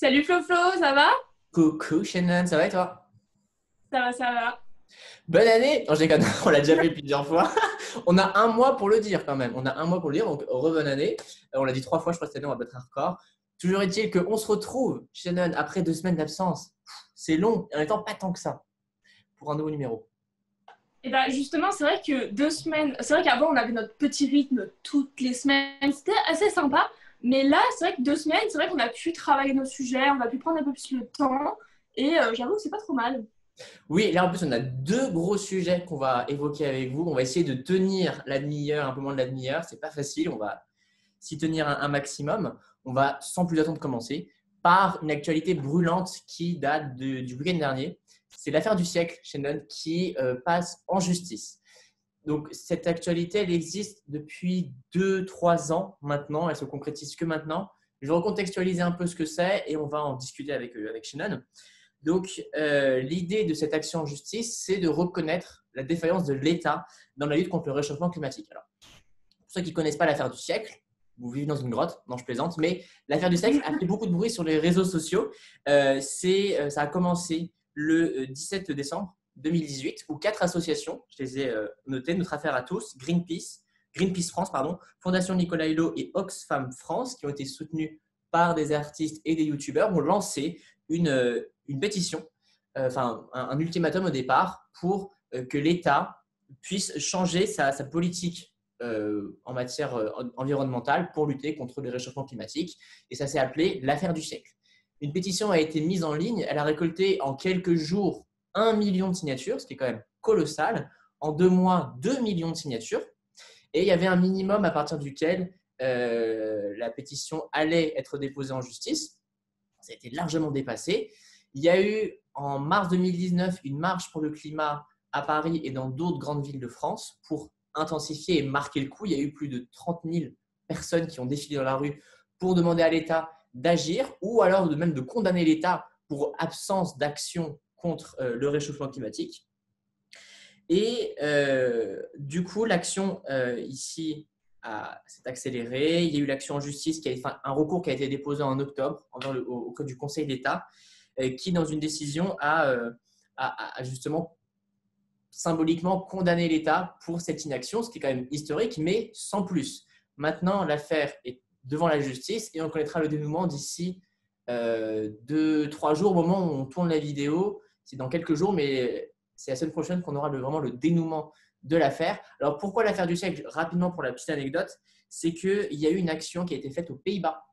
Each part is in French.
Salut Flo Flo, ça va? Coucou Shannon, ça va et toi? Ça va, ça va. Bonne année! Non, je déconne, on l'a déjà fait plusieurs fois. On a un mois pour le dire quand même. On a un mois pour le dire, donc bonne année. On l'a dit 3 fois, je crois, cette année, on va battre un record. Toujours est-il qu'on se retrouve, Shannon, après 2 semaines d'absence. C'est long, et en même temps pas tant que ça, pour un nouveau numéro. Et bah justement, c'est vrai que 2 semaines, c'est vrai qu'avant on avait notre petit rythme toutes les semaines, c'était assez sympa. Mais là, c'est vrai que 2 semaines, c'est vrai qu'on a pu travailler nos sujets, on a pu prendre un peu plus le temps. Et j'avoue que c'est pas trop mal. Oui, là en plus, on a deux gros sujets qu'on va évoquer avec vous. On va essayer de tenir la demi-heure, un peu moins de la demi-heure. C'est pas facile, on va s'y tenir un maximum. On va sans plus attendre commencer par une actualité brûlante qui date du week-end dernier. C'est l'affaire du siècle, Shannon, qui passe en justice. Donc, cette actualité, elle existe depuis 2, 3 ans maintenant. Elle se concrétise que maintenant. Je vais recontextualiser un peu ce que c'est et on va en discuter avec Shannon. Donc, l'idée de cette action en justice, c'est de reconnaître la défaillance de l'État dans la lutte contre le réchauffement climatique. Alors, pour ceux qui ne connaissent pas l'affaire du siècle, vous vivez dans une grotte, non je plaisante, mais l'affaire du siècle a fait beaucoup de bruit sur les réseaux sociaux. Ça a commencé le 17 décembre 2018 où 4 associations, je les ai notées, Notre Affaire à tous, Greenpeace France, pardon, Fondation Nicolas Hulot et Oxfam France, qui ont été soutenues par des artistes et des youtubeurs, ont lancé une pétition, enfin un ultimatum au départ pour que l'État puisse changer sa politique en matière environnementale pour lutter contre le réchauffement climatique. Et ça s'est appelé l'affaire du siècle. Une pétition a été mise en ligne. Elle a récolté en quelques jours 1 million de signatures, ce qui est quand même colossal. En 2 mois, 2 millions de signatures. Et il y avait un minimum à partir duquel la pétition allait être déposée en justice. Ça a été largement dépassé. Il y a eu en mars 2019 une marche pour le climat à Paris et dans d'autres grandes villes de France pour intensifier et marquer le coup. Il y a eu plus de 30 000 personnes qui ont défilé dans la rue pour demander à l'État d'agir ou alors même de condamner l'État pour absence d'action contre le réchauffement climatique. Et du coup, l'action ici s'est accélérée. Il y a eu l'action en justice, un recours qui a été déposé en octobre auprès du Conseil d'État, qui, dans une décision, a justement symboliquement condamné l'État pour cette inaction, ce qui est quand même historique, mais sans plus. Maintenant, l'affaire est devant la justice et on connaîtra le dénouement d'ici 2, 3 jours, au moment où on tourne la vidéo. C'est dans quelques jours, mais c'est la semaine prochaine qu'on aura vraiment le dénouement de l'affaire. Alors, pourquoi l'affaire du siècle? Rapidement, pour la petite anecdote, c'est qu'il y a eu une action qui a été faite aux Pays-Bas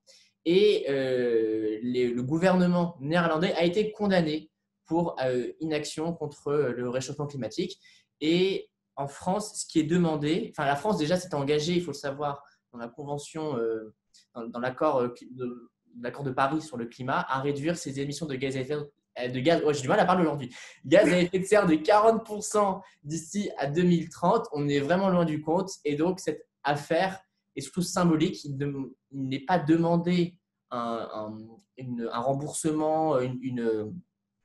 et le gouvernement néerlandais a été condamné pour inaction contre le réchauffement climatique. Et en France, ce qui est demandé, enfin la France déjà s'est engagée, il faut le savoir, dans la convention, dans l'accord de Paris sur le climat, à réduire ses émissions de gaz à effet j'ai du mal à parler aujourd'hui. Gaz à effet de serre de 40% d'ici à 2030. On est vraiment loin du compte. Et donc, cette affaire est surtout symbolique. Il n'est pas demandé un remboursement, une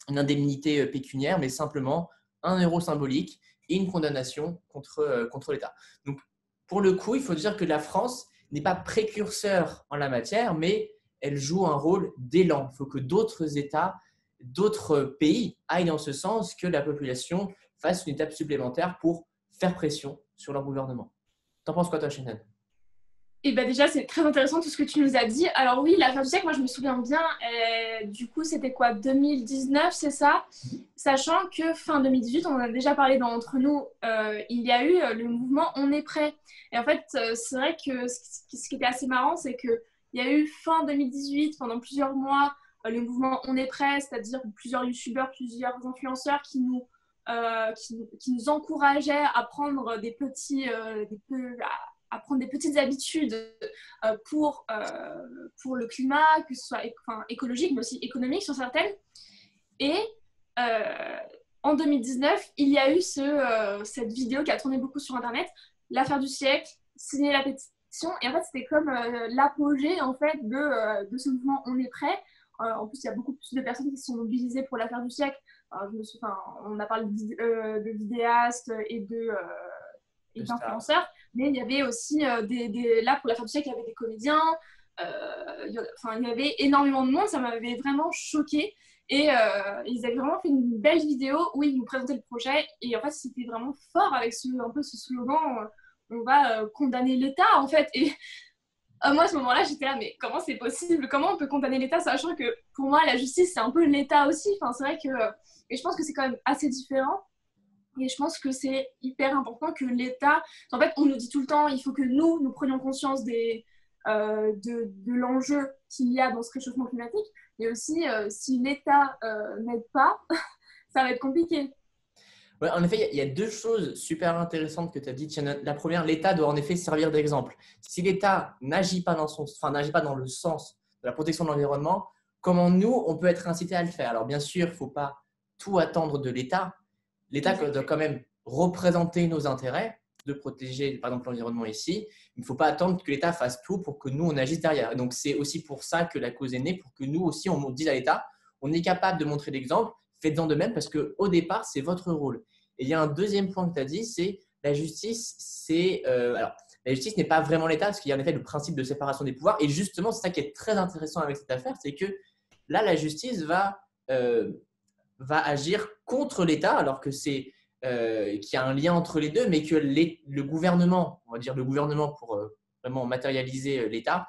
indemnité pécuniaire, mais simplement 1 euro symbolique et une condamnation contre l'État. Donc, pour le coup, il faut dire que la France n'est pas précurseur en la matière, mais elle joue un rôle d'élan. Il faut que d'autres États, d'autres pays aillent dans ce sens, que la population fasse une étape supplémentaire pour faire pression sur leur gouvernement. T'en penses quoi, toi, Shannon? Et bah déjà, c'est très intéressant tout ce que tu nous as dit. Alors oui, l'affaire du siècle, moi je me souviens bien, du coup c'était quoi, 2019, c'est ça? Sachant que fin 2018, on en a déjà parlé entre nous, il y a eu le mouvement On est prêt. Et en fait, c'est vrai que ce qui était assez marrant, c'est qu'il y a eu fin 2018, pendant plusieurs mois, le mouvement On est prêt, c'est-à-dire plusieurs youtubeurs, plusieurs influenceurs qui nous encourageaient à prendre à prendre des petites habitudes pour le climat, que ce soit écologique, mais aussi économique sur certaines. Et euh, en 2019, il y a eu cette vidéo qui a tourné beaucoup sur Internet, l'affaire du siècle, signer la pétition. Et en fait, c'était comme l'apogée en fait, de ce mouvement On est prêt. En plus, il y a beaucoup plus de personnes qui se sont mobilisées pour l'affaire du siècle. On a parlé de vidéastes et d'influenceurs, mais il y avait aussi là pour la fin du siècle, il y avait des comédiens, il y avait énormément de monde, ça m'avait vraiment choquée. Et ils avaient vraiment fait une belle vidéo où ils nous présentaient le projet. Et en fait, c'était vraiment fort avec un peu ce slogan on va condamner l'État, en fait. Et moi, à ce moment-là, j'étais là, mais comment c'est possible? Comment on peut condamner l'État, sachant que pour moi, la justice, c'est un peu l'État aussi. Enfin, c'est vrai que. Et je pense que c'est quand même assez différent. Et je pense que c'est hyper important que l'État. En fait, on nous dit tout le temps il faut que nous prenions conscience de l'enjeu qu'il y a dans ce réchauffement climatique. Mais aussi, si l'État n'aide pas, ça va être compliqué. Ouais, en effet, il y a deux choses super intéressantes que tu as dites. La première, l'État doit en effet servir d'exemple. Si l'État n'agit pas n'agit pas dans le sens de la protection de l'environnement, comment nous, on peut être incité à le faire? Alors bien sûr, il ne faut pas tout attendre de l'État. L'État doit quand même représenter nos intérêts, de protéger par exemple l'environnement ici. Il ne faut pas attendre que l'État fasse tout pour que nous, on agisse derrière. Et donc, c'est aussi pour ça que la cause est née, pour que nous aussi, on dise à l'État, on est capable de montrer l'exemple, faites-en de même parce qu'au départ, c'est votre rôle. Et il y a un deuxième point que tu as dit, c'est la justice. Alors, la justice n'est pas vraiment l'État parce qu'il y a en effet le principe de séparation des pouvoirs. Et justement, c'est ça qui est très intéressant avec cette affaire, c'est que là, la justice va agir contre l'État alors que c'est qu'il y a un lien entre les deux, mais que le gouvernement, on va dire le gouvernement pour vraiment matérialiser l'État,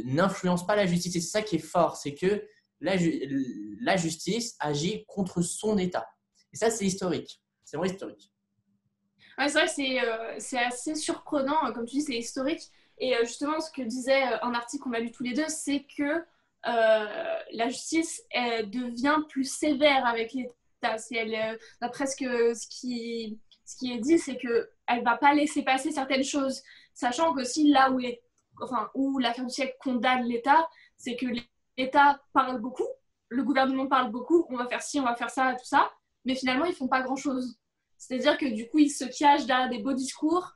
n'influence pas la justice. Et c'est ça qui est fort, c'est que la justice agit contre son État. Et ça, c'est historique. C'est vraiment historique. Ouais, c'est vrai que c'est assez surprenant, comme tu dis, c'est historique. Et justement, ce que disait un article qu'on a lu tous les deux, c'est que la justice devient plus sévère avec l'État. D'après ce qui est dit, c'est qu'elle ne va pas laisser passer certaines choses, sachant que si là où l'affaire du siècle condamne l'État, c'est que l'État parle beaucoup, le gouvernement parle beaucoup, on va faire ci, on va faire ça, tout ça, mais finalement, ils ne font pas grand-chose. C'est-à-dire que du coup, ils se cachent derrière des beaux discours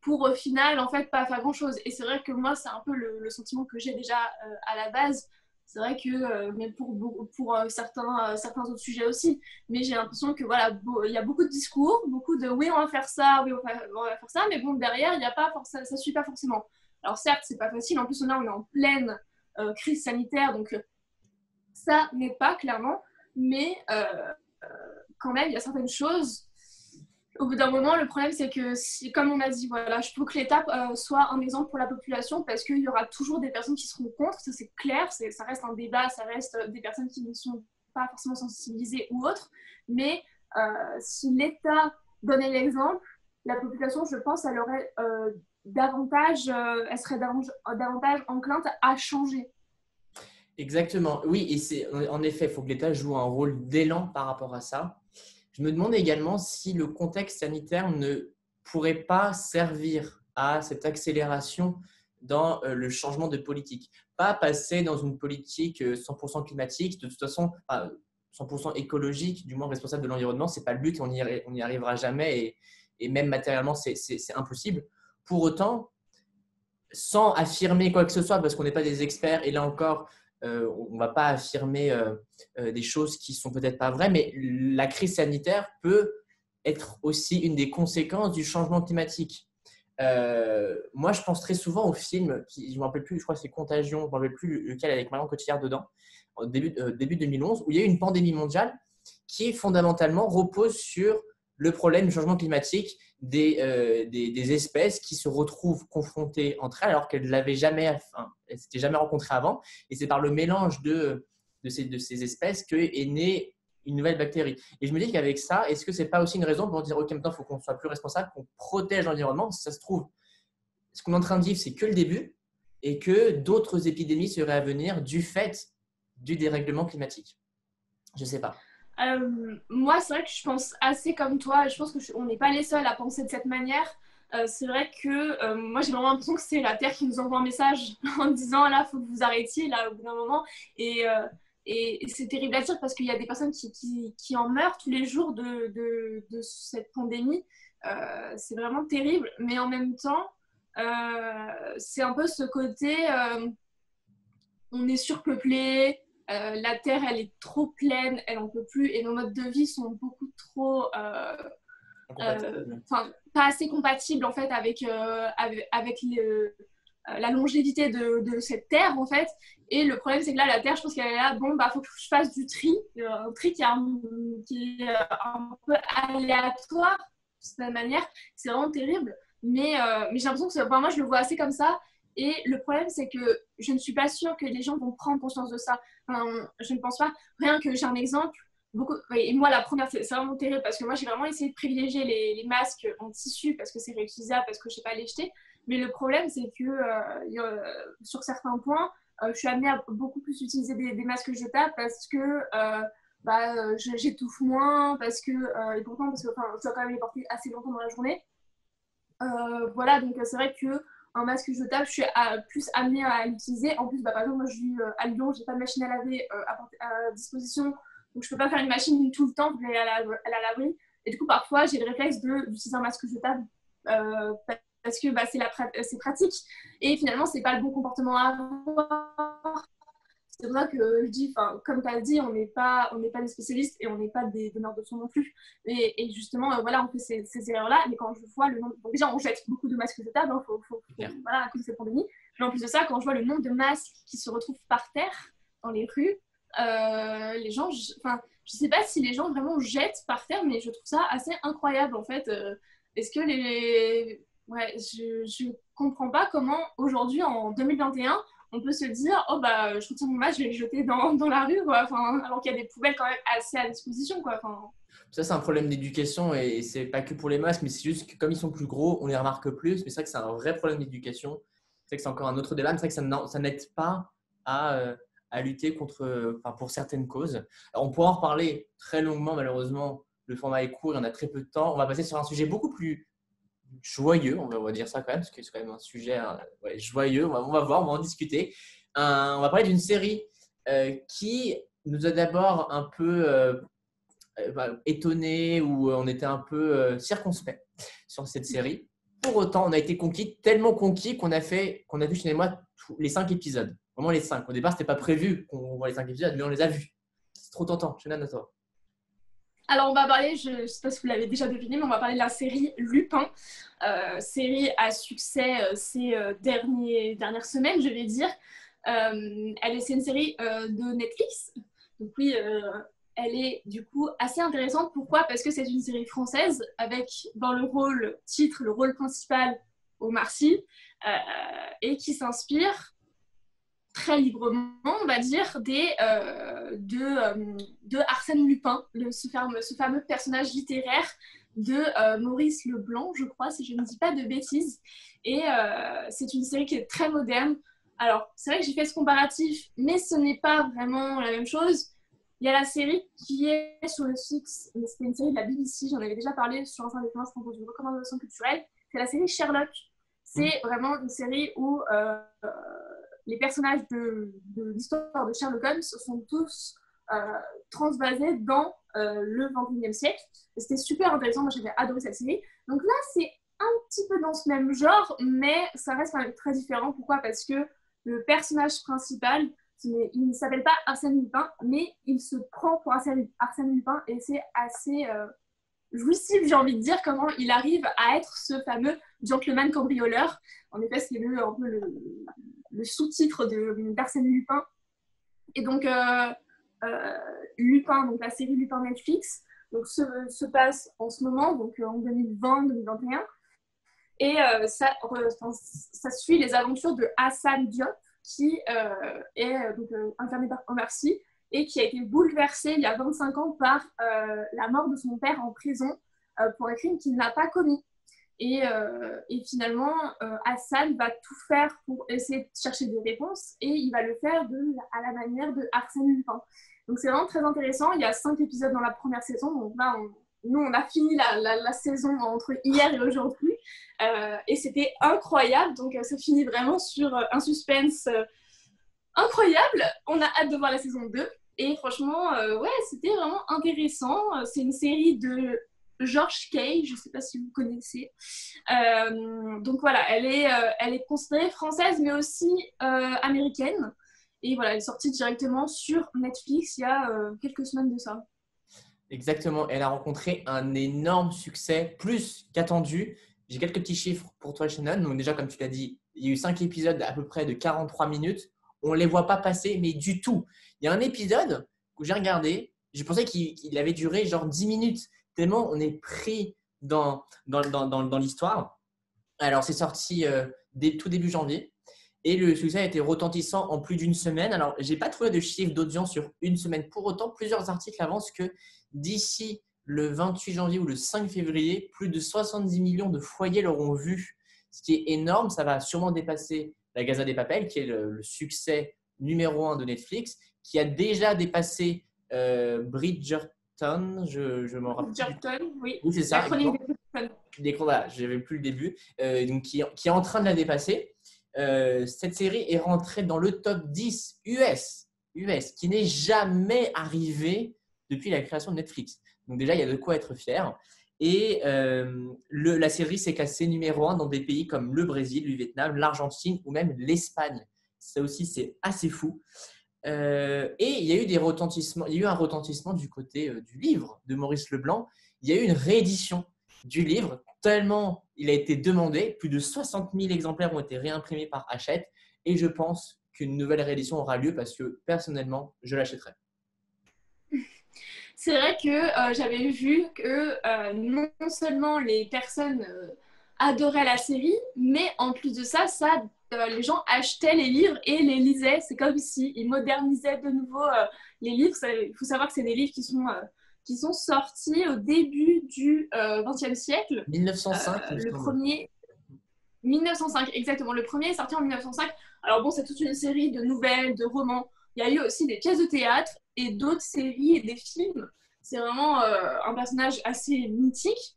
pour au final, en fait, pas faire grand-chose. Et c'est vrai que moi, c'est un peu le sentiment que j'ai déjà à la base. C'est vrai que, mais pour certains autres sujets aussi, mais j'ai l'impression que voilà, il y a beaucoup de discours, beaucoup de oui, on va faire ça, oui, on va faire ça, mais bon, derrière, il y a pas ça ne suit pas forcément. Alors certes, c'est pas facile, en plus, on est en pleine crise sanitaire, donc ça n'est pas clairement, mais quand même, il y a certaines choses au bout d'un moment, le problème, c'est que, comme on a dit, voilà, je veux que l'État soit un exemple pour la population parce qu'il y aura toujours des personnes qui seront contre, ça c'est clair, ça reste un débat, ça reste des personnes qui ne sont pas forcément sensibilisées ou autres, mais si l'État donnait l'exemple, la population, je pense, elle aurait elle serait davantage enclinte à changer. Exactement. Oui, et c'est en effet, il faut que l'État joue un rôle d'élan par rapport à ça. Je me demande également si le contexte sanitaire ne pourrait pas servir à cette accélération dans le changement de politique. Pas passer dans une politique 100% climatique, de toute façon 100% écologique, du moins responsable de l'environnement, ce n'est pas le but, on n'y arrivera jamais et même matériellement, c'est impossible. Pour autant, sans affirmer quoi que ce soit, parce qu'on n'est pas des experts, et là encore, on ne va pas affirmer des choses qui sont peut-être pas vraies, mais la crise sanitaire peut être aussi une des conséquences du changement climatique. Moi, je pense très souvent au film, je ne me rappelle plus, je crois que c'est Contagion, je ne me rappelle plus lequel avec Marion Cotillard dedans, au début 2011, où il y a eu une pandémie mondiale qui fondamentalement repose sur le problème du changement climatique des espèces qui se retrouvent confrontées entre elles alors qu'elles ne l'avaient jamais, s'étaient jamais rencontrées avant. Et c'est par le mélange de ces espèces qu'est née une nouvelle bactérie. Et je me dis qu'avec ça, est-ce que ce n'est pas aussi une raison pour dire, OK, maintenant, il faut qu'on soit plus responsable, qu'on protège l'environnement? Si ça se trouve, ce qu'on est en train de vivre, c'est que le début et que d'autres épidémies seraient à venir du fait du dérèglement climatique. Je ne sais pas. Moi, c'est vrai que je pense assez comme toi. Je pense qu'on n'est pas les seuls à penser de cette manière. C'est vrai que moi, j'ai vraiment l'impression que c'est la Terre qui nous envoie un message en disant là, il faut que vous arrêtiez là, au bout d'un moment. Et c'est terrible à dire parce qu'il y a des personnes qui en meurent tous les jours de cette pandémie. C'est vraiment terrible. Mais en même temps, c'est un peu ce côté on est surpeuplé. La Terre, elle est trop pleine, elle en peut plus, et nos modes de vie sont beaucoup trop, pas assez compatibles en fait avec la longévité de cette terre en fait. Et le problème, c'est que là, la terre, je pense qu'elle est là, bon, bah, faut que je fasse du tri, un tri qui est un peu aléatoire de cette manière. C'est vraiment terrible. Mais j'ai l'impression que moi, je le vois assez comme ça. Et le problème, c'est que je ne suis pas sûre que les gens vont prendre conscience de ça. Enfin, je ne pense pas. Rien que j'ai un exemple. Beaucoup, et moi, la première, c'est vraiment terrible parce que moi, j'ai vraiment essayé de privilégier les masques en tissu parce que c'est réutilisable, parce que je ne sais pas les jeter. Mais le problème, c'est que sur certains points, je suis amenée à beaucoup plus utiliser des masques jetables parce que j'étouffe moins, parce que, et pourtant, parce que je dois quand même les porter assez longtemps dans la journée. Voilà, donc c'est vrai qu'un masque jetable, je suis plus amenée à l'utiliser. En plus, par exemple, moi je vis à Lyon, j'ai pas de machine à laver à disposition, donc je peux pas faire une machine tout le temps pour aller à la laverie. Et du coup, parfois, j'ai le réflexe d'utiliser un masque jetable parce que c'est pratique. Et finalement, c'est pas le bon comportement à avoir. C'est pour ça que je dis, comme tu as dit, on n'est pas des spécialistes et on n'est pas des donneurs de son non plus. Et justement, voilà, on fait ces erreurs-là. Mais quand je vois le nombre. Donc, déjà, on jette beaucoup de masques jetables, voilà, à cause de cette pandémie. Mais en plus de ça, quand je vois le nombre de masques qui se retrouvent par terre dans les rues, les gens. Je sais pas si les gens vraiment jettent par terre, mais je trouve ça assez incroyable en fait. Est-ce que les. Ouais, je comprends pas comment aujourd'hui, en 2021, on peut se dire oh bah je retire mon masque, je vais le jeter dans la rue quoi. Enfin, alors qu'il y a des poubelles quand même assez à disposition quoi. Enfin... Ça, c'est un problème d'éducation et c'est pas que pour les masques, mais c'est juste que comme ils sont plus gros, on les remarque plus. Mais c'est vrai que c'est un vrai problème d'éducation. C'est vrai que c'est encore un autre débat, mais c'est vrai que ça n'aide pas à lutter pour certaines causes. Alors, on pourra en reparler très longuement, malheureusement. Le format est court, il y en a très peu de temps. On va passer sur un sujet beaucoup plus joyeux, on va dire ça quand même, parce que c'est quand même un sujet joyeux. On va voir, on va en discuter. On va parler d'une série qui nous a d'abord un peu étonné ou on était un peu circonspect sur cette série. Pour autant, on a été conquis, tellement conquis qu'on a vu chez moi les 5 épisodes. Vraiment les 5. Au départ, c'était pas prévu qu'on voit les 5 épisodes, mais on les a vus. C'est trop tentant. Shannon, à toi. Alors, on va parler, je ne sais pas si vous l'avez déjà deviné, mais on va parler de la série Lupin. Série à succès ces dernières semaines, je vais dire. C'est une série de Netflix. Donc oui, elle est du coup assez intéressante. Pourquoi? Parce que c'est une série française avec dans le rôle principal Omar Sy et qui s'inspire très librement, on va dire, de Arsène Lupin, ce fameux personnage littéraire de Maurice Leblanc, je crois, si je ne dis pas de bêtises. Et c'est une série qui est très moderne. Alors, c'est vrai que j'ai fait ce comparatif, mais ce n'est pas vraiment la même chose. Il y a la série qui est sur le site, mais c'était une série de la BBC, j'en avais déjà parlé sur Instant Défense pour une recommandation culturelle. C'est la série Sherlock. C'est vraiment une série où les personnages de l'histoire de Sherlock Holmes sont tous transvasés dans le XXIe siècle. C'était super intéressant, moi j'avais adoré cette série. Donc là, c'est un petit peu dans ce même genre, mais ça reste quand même très différent. Pourquoi? Parce que le personnage principal, il ne s'appelle pas Arsène Lupin, mais il se prend pour Arsène Lupin et c'est assez jouissif, j'ai envie de dire, comment il arrive à être ce fameux gentleman cambrioleur. En effet, c'est un peu le sous-titre d'Arsène Lupin. Et donc, Lupin, donc la série Lupin Netflix, donc se passe en ce moment, donc en 2020-2021. Et ça suit les aventures de Hassan Diop, qui est incarné par Omar Sy, et qui a été bouleversé il y a 25 ans par la mort de son père en prison pour un crime qu'il n'a pas commis. Et finalement, Hassan va tout faire pour essayer de chercher des réponses et il va le faire à la manière de Arsène Lupin. Donc c'est vraiment très intéressant. Il y a 5 épisodes dans la première saison. Donc là, nous, on a fini la saison entre hier et aujourd'hui. Et c'était incroyable. Donc ça finit vraiment sur un suspense incroyable. On a hâte de voir la saison 2. Et franchement, ouais, c'était vraiment intéressant. C'est une série de George Kay, je ne sais pas si vous connaissez. Donc voilà, elle est considérée française, mais aussi américaine. Et voilà, elle est sortie directement sur Netflix il y a quelques semaines de ça. Exactement, elle a rencontré un énorme succès, plus qu'attendu. J'ai quelques petits chiffres pour toi, Shannon. Donc déjà, comme tu l'as dit, il y a eu 5 épisodes à peu près de 43 minutes. On ne les voit pas passer, mais du tout. Il y a un épisode que j'ai regardé, je pensais qu'il avait duré genre 10 minutes, tellement on est pris dans l'histoire. Alors, c'est sorti tout début janvier et le succès a été retentissant en plus d'une semaine. Alors, je n'ai pas trouvé de chiffre d'audience sur une semaine. Pour autant, plusieurs articles avancent que d'ici le 28 janvier ou le 5 février, plus de 70 millions de foyers l'auront vu, ce qui est énorme. Ça va sûrement dépasser La Casa de Papel, qui est le succès numéro 1 de Netflix, qui a déjà dépassé Bridgerton. Je m'en rappelle. Bridgerton, oui. Oui, c'est ça. La chronique de Bridgerton. Voilà, je n'avais plus le début, donc qui est en train de la dépasser. Cette série est rentrée dans le top 10 US, qui n'est jamais arrivé depuis la création de Netflix. Donc déjà, il y a de quoi être fier. Et la série s'est classée numéro 1 dans des pays comme le Brésil, le Vietnam, l'Argentine ou même l'Espagne. Ça aussi, c'est assez fou. Et il y a eu des retentissements. Il y a eu un retentissement du côté du livre de Maurice Leblanc. Il y a eu une réédition du livre, tellement il a été demandé. Plus de 60 000 exemplaires ont été réimprimés par Hachette. Et je pense qu'une nouvelle réédition aura lieu parce que personnellement, je l'achèterai. C'est vrai que j'avais vu que non seulement les personnes adoraient la série, mais en plus de ça, les gens achetaient les livres et les lisaient. C'est comme s'ils modernisaient de nouveau les livres. Il faut savoir que c'est des livres qui sont sortis au début du XXe siècle. 1905, le premier, 1905, exactement. Le premier est sorti en 1905. Alors bon, c'est toute une série de nouvelles, de romans. Il y a eu aussi des pièces de théâtre et d'autres séries et des films. C'est vraiment un personnage assez mythique.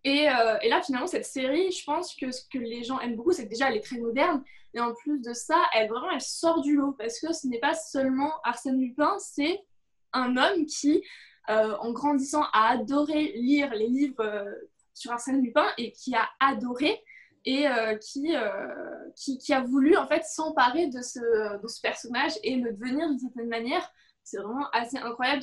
Et là, finalement, cette série, je pense que ce que les gens aiment beaucoup, c'est que déjà, elle est très moderne. Et en plus de ça, elle sort du lot. Parce que ce n'est pas seulement Arsène Lupin, c'est un homme qui, en grandissant, a adoré lire les livres sur Arsène Lupin et qui a adoré et qui a voulu en fait s'emparer de ce personnage et le devenir d'une certaine manière. C'est vraiment assez incroyable.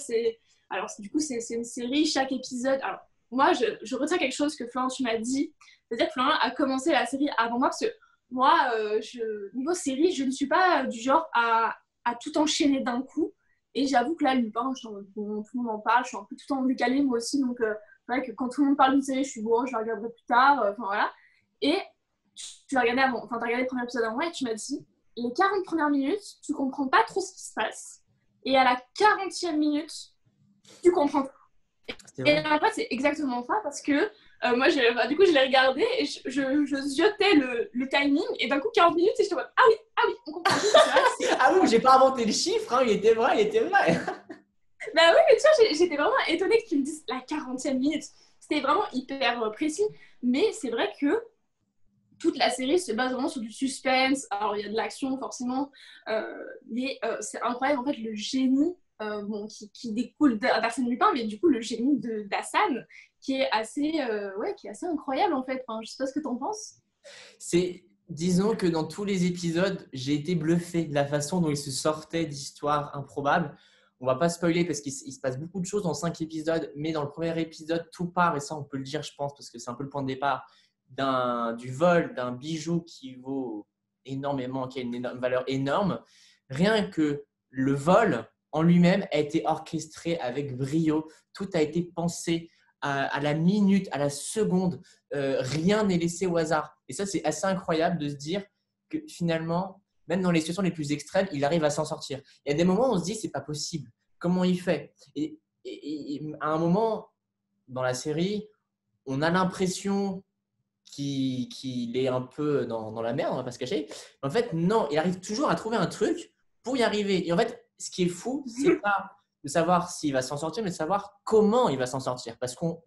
Alors, du coup, c'est une série, chaque épisode. Alors, moi, je retiens quelque chose que Florent, tu m'as dit. C'est-à-dire que Florent a commencé la série avant moi parce que moi, niveau série, je ne suis pas du genre à tout enchaîner d'un coup. Et j'avoue que là, Lupin, bon, tout le monde en parle, je suis un peu tout le temps décalée moi aussi. Donc, c'est vrai que quand tout le monde parle d'une série, je suis bon, je la regarderai plus tard. Enfin, voilà. Et tu l'as regardé avant, enfin, tu as regardé le premier épisode avant moi et tu m'as dit les 40 premières minutes, tu comprends pas trop ce qui se passe. Et à la 40e minute, tu comprends tout. Et en fait, c'est exactement ça parce que moi, du coup, je l'ai regardé et je ziotais le timing et d'un coup, 40 minutes, et je te vois, ah oui, on comprend tout. Ah oui, j'ai pas inventé le chiffre, hein, il était vrai. Bah oui, mais tu vois, j'étais vraiment étonnée que tu me dises la 40e minute. C'était vraiment hyper précis. Mais c'est vrai que toute la série se base vraiment sur du suspense. Alors, il y a de l'action, forcément. Mais c'est incroyable, en fait, le génie qui découle d'Arsène Lupin, mais du coup, le génie d'Hassan, qui est assez incroyable, en fait. Enfin, je sais pas ce que tu en penses. Disons que dans tous les épisodes, j'ai été bluffé de la façon dont il se sortait d'histoires improbables. On va pas spoiler parce qu'il se passe beaucoup de choses dans 5 épisodes, mais dans le premier épisode, tout part, et ça, on peut le dire, je pense, parce que c'est un peu le point de départ, du vol d'un bijou qui vaut énormément, qui a une valeur énorme. Rien que le vol en lui-même a été orchestré avec brio. Tout a été pensé à la minute, à la seconde. Rien n'est laissé au hasard. Et ça, c'est assez incroyable de se dire que finalement, même dans les situations les plus extrêmes, il arrive à s'en sortir. Il y a des moments où on se dit, c'est pas possible. Comment il fait ? Et à un moment dans la série, on a l'impression qu'il est un peu dans la merde, on va pas se cacher. Mais en fait, non, il arrive toujours à trouver un truc pour y arriver. Et en fait, ce qui est fou, c'est pas de savoir s'il va s'en sortir, mais de savoir comment il va s'en sortir. Parce qu'on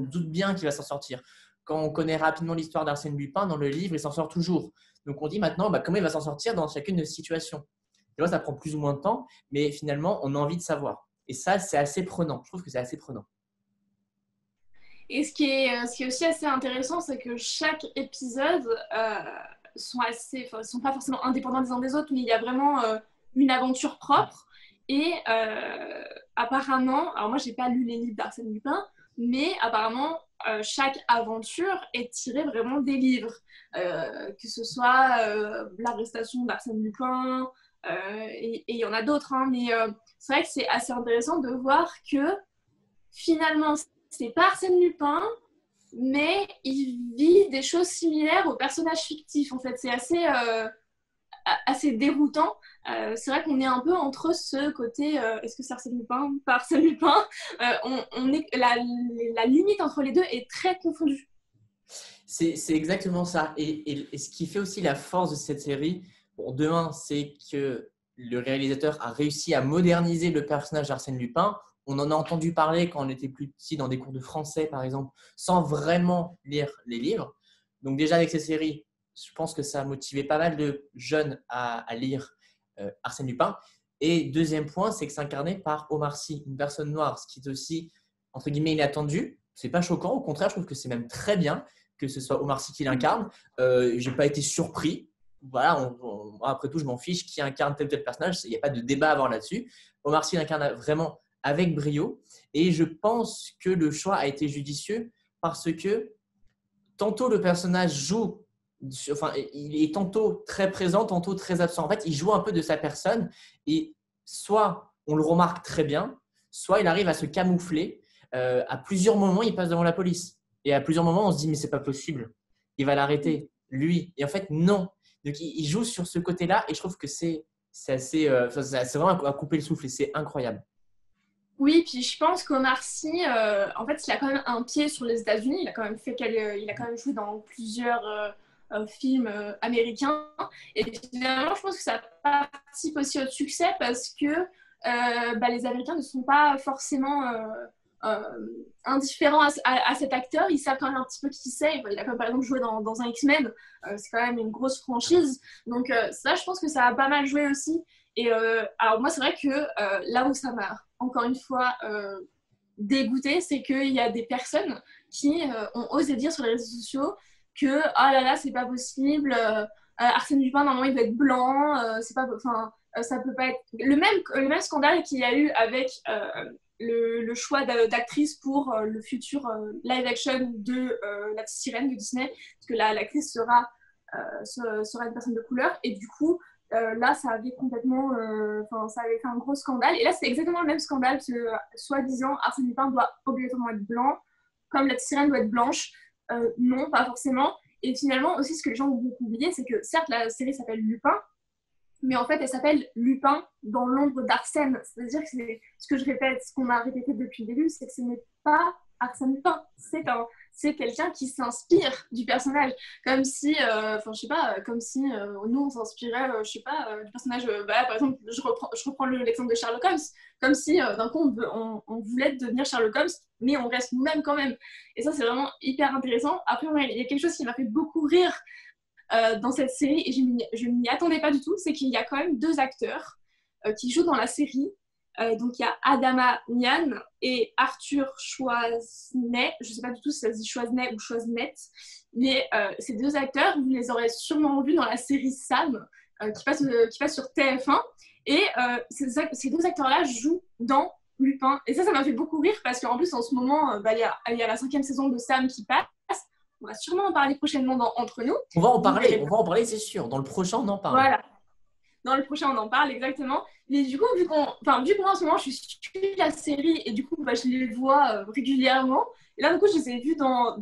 doute bien qu'il va s'en sortir. Quand on connaît rapidement l'histoire d'Arsène Lupin, dans le livre, il s'en sort toujours. Donc on dit maintenant comment il va s'en sortir dans chacune de ces situations. Et là, ça prend plus ou moins de temps, mais finalement, on a envie de savoir. Et ça, c'est assez prenant. Je trouve que c'est assez prenant. Et ce qui est aussi assez intéressant, c'est que chaque épisode sont pas forcément indépendants les uns des autres, mais il y a vraiment une aventure propre. Et apparemment, alors moi j'ai pas lu les livres d'Arsène Lupin, mais apparemment, chaque aventure est tirée vraiment des livres. Que ce soit l'arrestation d'Arsène Lupin, et il y en a d'autres, hein, mais c'est vrai que c'est assez intéressant de voir que finalement, c'est pas Arsène Lupin, mais il vit des choses similaires aux personnages fictifs. En fait, c'est assez déroutant. C'est vrai qu'on est un peu entre ce côté est-ce que c'est Arsène Lupin, pas Arsène Lupin. La limite entre les deux est très confondue. C'est exactement ça. Et ce qui fait aussi la force de cette série, bon, de un, c'est que le réalisateur a réussi à moderniser le personnage d'Arsène Lupin. On en a entendu parler quand on était plus petit dans des cours de français, par exemple, sans vraiment lire les livres. Donc déjà avec ces séries, je pense que ça a motivé pas mal de jeunes à lire Arsène Lupin. Et deuxième point, c'est que c'est incarné par Omar Sy, une personne noire, ce qui est aussi, entre guillemets, inattendu. C'est pas choquant, au contraire, je trouve que c'est même très bien que ce soit Omar Sy qui l'incarne. J'ai pas été surpris. Voilà, après tout, je m'en fiche qui incarne tel ou tel personnage. Il n'y a pas de débat à avoir là-dessus. Omar Sy l'incarne vraiment avec brio. Et je pense que le choix a été judicieux parce que tantôt le personnage joue, enfin, il est tantôt très présent, tantôt très absent. En fait, il joue un peu de sa personne et soit on le remarque très bien, soit il arrive à se camoufler. À plusieurs moments, il passe devant la police. Et à plusieurs moments, on se dit, mais c'est pas possible. Il va l'arrêter, lui. Et en fait, non. Donc, il joue sur ce côté-là et je trouve que c'est assez, c'est vraiment à couper le souffle et c'est incroyable. Oui, puis je pense qu'Omar Sy, en fait, il a quand même un pied sur les États-Unis. Il a quand même joué dans plusieurs films américains. Et finalement, je pense que ça participe aussi au succès parce que les Américains ne sont pas forcément indifférents à cet acteur. Ils savent quand même un petit peu qui c'est. Il a quand même, par exemple, joué dans un X-Men. C'est quand même une grosse franchise. Donc ça, je pense que ça a pas mal joué aussi. Et alors moi, c'est vrai que là où ça m'a encore une fois dégoûté, c'est qu'il y a des personnes qui ont osé dire sur les réseaux sociaux que ah là là, c'est pas possible, Arsène Lupin, normalement, il doit être blanc, c'est pas, enfin, ça peut pas être. Le même scandale qu'il y a eu avec le choix d'actrice pour le futur live action de La Petite Sirène de Disney, parce que l'actrice sera une personne de couleur, et du coup, là, ça avait complètement, ça avait fait un gros scandale. Et là, c'est exactement le même scandale que, soi-disant, Arsène Lupin doit obligatoirement être blanc, comme la sirène doit être blanche. Non, pas forcément. Et finalement, aussi, ce que les gens ont beaucoup oublié, c'est que certes, la série s'appelle Lupin, mais en fait, elle s'appelle Lupin dans l'ombre d'Arsène. C'est-à-dire que c'est ce que je répète, ce qu'on a répété depuis le début, c'est que ce n'est pas Arsène Lupin, c'est quelqu'un qui s'inspire du personnage, comme si, je sais pas, comme si nous on s'inspirait, je sais pas, du personnage. Par exemple, je reprends l'exemple de Sherlock Holmes, comme si d'un coup on voulait devenir Sherlock Holmes, mais on reste nous-mêmes quand même. Et ça, c'est vraiment hyper intéressant. Après, il y a quelque chose qui m'a fait beaucoup rire dans cette série, et je m'y attendais pas du tout, c'est qu'il y a quand même deux acteurs qui jouent dans la série. Donc il y a Adama Nyan et Arthur Choisnet. Je sais pas du tout si ça se dit Choisnet ou Choisnet, mais ces deux acteurs, vous les aurez sûrement vus dans la série Sam qui passe sur TF1. Et ces deux acteurs-là jouent dans Lupin. Et ça m'a fait beaucoup rire parce qu'en plus, en ce moment, il y a la 5e saison de Sam qui passe. On va sûrement en parler prochainement entre nous. On va en parler, c'est sûr. Dans le prochain, on en parle. Voilà. Dans le prochain, on en parle exactement. Mais du coup, vu que moi, en ce moment, je suis la série et du coup, je les vois régulièrement. Et là, du coup, je les ai vus dans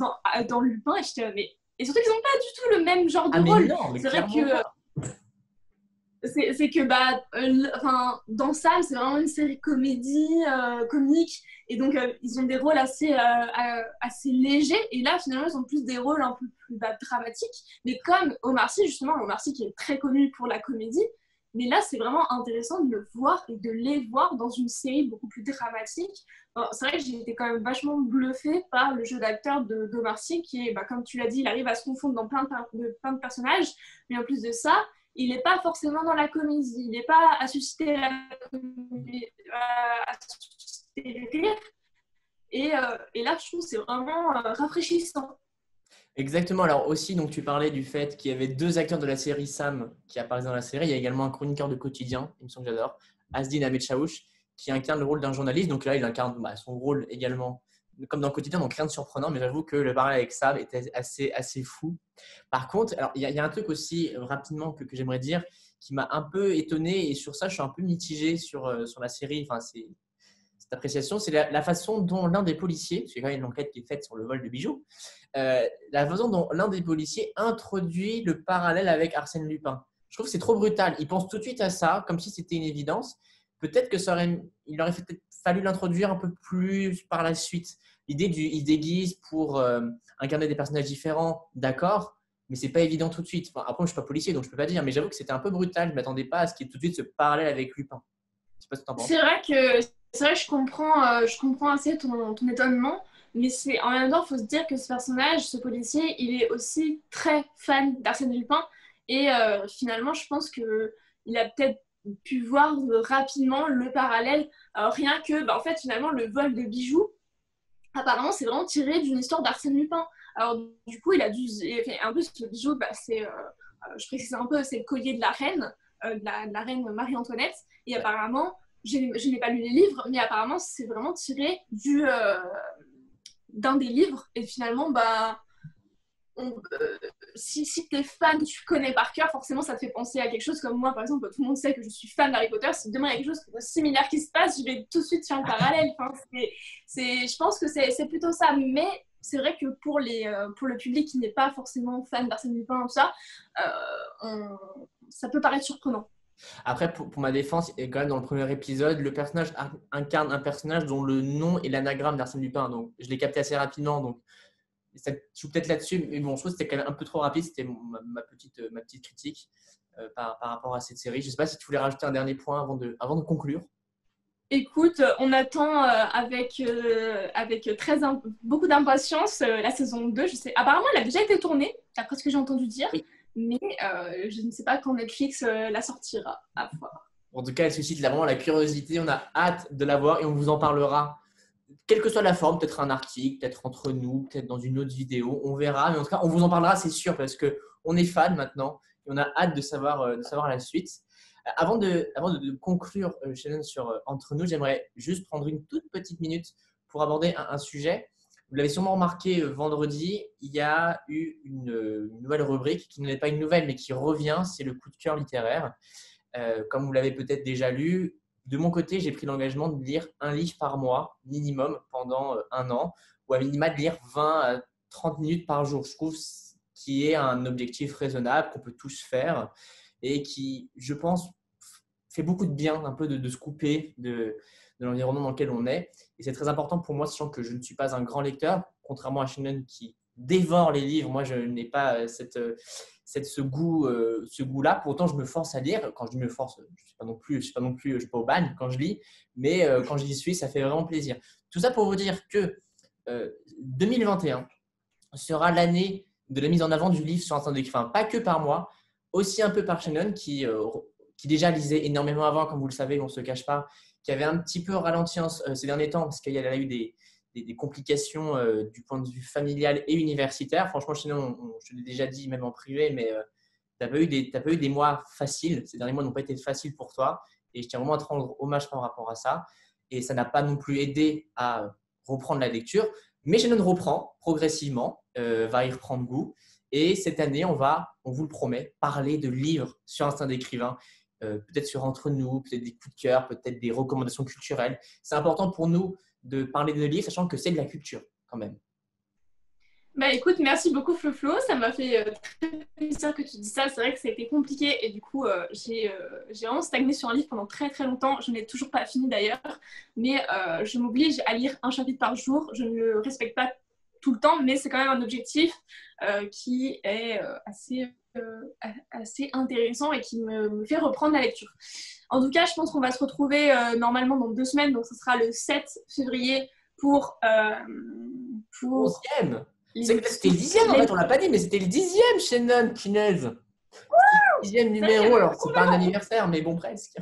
Lupin et j'étais mais... Et surtout qu'ils n'ont pas du tout le même genre de rôle. Non, mais c'est vrai que c'est que dans Sam, c'est vraiment une série comédie, comique. Et donc, ils ont des rôles assez légers. Et là, finalement, ils ont plus des rôles un peu plus dramatiques. Mais comme Omar Sy, justement, Omar Sy qui est très connu pour la comédie. Mais là, c'est vraiment intéressant de le voir et de les voir dans une série beaucoup plus dramatique. C'est vrai que j'ai été quand même vachement bluffée par le jeu d'acteur d'Omar Sy, qui est, comme tu l'as dit, il arrive à se confondre dans plein de personnages. Mais en plus de ça, il n'est pas forcément dans la comédie. Il n'est pas à susciter à susciter les rires. Et là, je trouve que c'est vraiment rafraîchissant. Exactement. Alors aussi, donc tu parlais du fait qu'il y avait deux acteurs de la série Sam qui apparaissent dans la série. Il y a également un chroniqueur de quotidien, il me semble que j'adore, Asdin Ahmed Chaouch, qui incarne le rôle d'un journaliste. Donc là, il incarne son rôle également comme dans le quotidien, donc rien de surprenant, mais j'avoue que le parallèle avec ça était assez fou. Par contre, alors, il y a un truc aussi rapidement que j'aimerais dire qui m'a un peu étonné, et sur ça, je suis un peu mitigé sur la série. Enfin, cette appréciation, c'est la façon dont l'un des policiers, parce qu'il y a quand même une enquête qui est faite sur le vol de bijoux, la façon dont l'un des policiers introduit le parallèle avec Arsène Lupin. Je trouve que c'est trop brutal. Il pense tout de suite à ça, comme si c'était une évidence. Peut-être que il aurait peut-être fallu l'introduire un peu plus par la suite. L'idée il se déguise pour incarner des personnages différents, d'accord, mais c'est pas évident tout de suite. Enfin, après, je suis pas policier, donc je peux pas dire, mais j'avoue que c'était un peu brutal. Je m'attendais pas à ce qu'il y ait tout de suite ce parallèle avec Lupin. Je sais pas ce que tu en penses. C'est vrai que je comprends assez ton étonnement, mais en même temps, il faut se dire que ce personnage, ce policier, il est aussi très fan d'Arsène Lupin. Et finalement, je pense qu'il a peut-être pu voir rapidement le parallèle, rien que, en fait, finalement, le vol de bijoux, apparemment, c'est vraiment tiré d'une histoire d'Arsène Lupin. Alors, du coup, un peu ce bijou, je précise un peu, c'est le collier de la reine, de la reine Marie-Antoinette. Et apparemment, je n'ai pas lu les livres, mais apparemment, c'est vraiment tiré d'un des livres. Et finalement, si tu es fan, tu connais par cœur, forcément, ça te fait penser à quelque chose. Comme moi, par exemple, tout le monde sait que je suis fan d'Harry Potter. Si demain il y a quelque chose de similaire qui se passe, je vais tout de suite faire le parallèle. Enfin, je pense que c'est plutôt ça. Mais c'est vrai que pour le public qui n'est pas forcément fan d'Arsène Lupin ou ça, ça peut paraître surprenant. Après, pour ma défense, et quand même dans le premier épisode, le personnage incarne un personnage dont le nom est l'anagramme d'Arsène Lupin. Donc, je l'ai capté assez rapidement. Donc, ça joue peut-être là-dessus. Mais bon, je trouve que c'était quand même un peu trop rapide. C'était ma petite critique par rapport à cette série. Je ne sais pas si tu voulais rajouter un dernier point avant de conclure. Écoute, on attend avec beaucoup d'impatience la saison 2. Je sais, apparemment, elle a déjà été tournée, d'après ce que j'ai entendu dire, Oui. mais je ne sais pas quand Netflix la sortira. À voir. En tout cas, elle suscite vraiment la curiosité. On a hâte de la voir et on vous en parlera. Quelle que soit la forme, peut-être un article, peut-être entre nous, peut-être dans une autre vidéo, on verra. Mais en tout cas, on vous en parlera, c'est sûr, parce qu'on est fan maintenant et on a hâte de savoir la suite. Avant de conclure, Shannon, sur Entre nous, j'aimerais juste prendre une toute petite minute pour aborder un sujet. Vous l'avez sûrement remarqué, vendredi, il y a eu une nouvelle rubrique qui n'est pas une nouvelle, mais qui revient, c'est le coup de cœur littéraire. Comme vous l'avez peut-être déjà lu, de mon côté, j'ai pris l'engagement de lire un livre par mois, minimum, pendant un an, ou à minima de lire 20 à 30 minutes par jour. Je trouve qui est un objectif raisonnable qu'on peut tous faire et qui, je pense, fait beaucoup de bien un peu de se couper de l'environnement dans lequel on est. Et c'est très important pour moi, sachant que je ne suis pas un grand lecteur, contrairement à Shannon qui dévore les livres. Moi, je n'ai pas ce goût-là. Pourtant, je me force à lire. Quand je dis me force, je ne suis pas au bagne quand je lis, mais quand j'y suis, ça fait vraiment plaisir. Tout ça pour vous dire que 2021 sera l'année de la mise en avant du livre sur Instinct d'écrivain, pas que par moi, aussi un peu par Shannon qui déjà lisait énormément avant, comme vous le savez, on ne se cache pas, qui avait un petit peu ralenti ces derniers temps parce qu'il y a eu des complications du point de vue familial et universitaire. Franchement, Shannon, je te l'ai déjà dit, même en privé, mais tu n'as pas eu des mois faciles. Ces derniers mois n'ont pas été faciles pour toi. Et je tiens vraiment à te rendre hommage par rapport à ça. Et ça n'a pas non plus aidé à reprendre la lecture. Mais Shannon reprend progressivement, va y reprendre goût. Et cette année, on vous le promet, parler de livres sur Instinct d'écrivain, peut-être sur Entre nous, peut-être des coups de cœur, peut-être des recommandations culturelles. C'est important pour nous de parler de livres, sachant que c'est de la culture quand même. Écoute, merci beaucoup Flo, ça m'a fait très plaisir que tu dis ça. C'est vrai que ça a été compliqué et du coup, j'ai vraiment stagné sur un livre pendant très très longtemps. Je n'ai toujours pas fini d'ailleurs, mais je m'oblige à lire un chapitre par jour. Je ne le respecte pas tout le temps, mais c'est quand même un objectif qui est assez intéressant et qui me fait reprendre la lecture. En tout cas, je pense qu'on va se retrouver normalement dans 2 semaines, donc ce sera le 7 février pour 11e. C'était le 10e en fait, on l'a pas dit, mais c'était le 10e, Shannon, punaise. C'était le 10e numéro, alors c'est pas un anniversaire, mais bon, presque.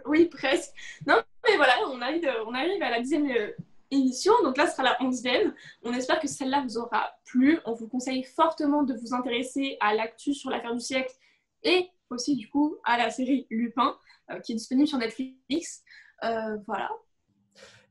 Oui, presque. Non, mais voilà, on arrive à la 10e émission, donc là, ce sera la 11e. On espère que celle-là vous aura plu. On vous conseille fortement de vous intéresser à l'actu sur l'affaire du siècle et aussi, du coup, à la série Lupin, qui est disponible sur Netflix. Voilà.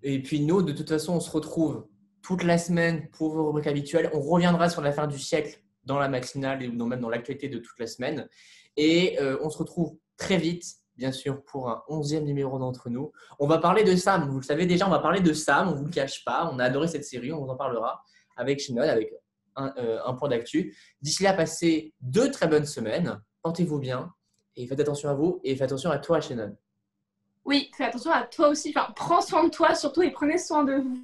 Et puis nous, de toute façon, on se retrouve toute la semaine pour vos rubriques habituelles. On reviendra sur l'affaire du siècle dans la maximale et même dans l'actualité de toute la semaine. Et on se retrouve très vite, bien sûr, pour un 11e numéro d'entre nous. On va parler de Sam. Vous le savez déjà, on va parler de Sam. On ne vous le cache pas. On a adoré cette série. On vous en parlera avec Shannon, avec un point d'actu. D'ici là, passez 2 très bonnes semaines. Portez-vous bien et faites attention à vous et faites attention à toi, Shannon. Oui, fais attention à toi aussi. Enfin, prends soin de toi surtout et prenez soin de vous.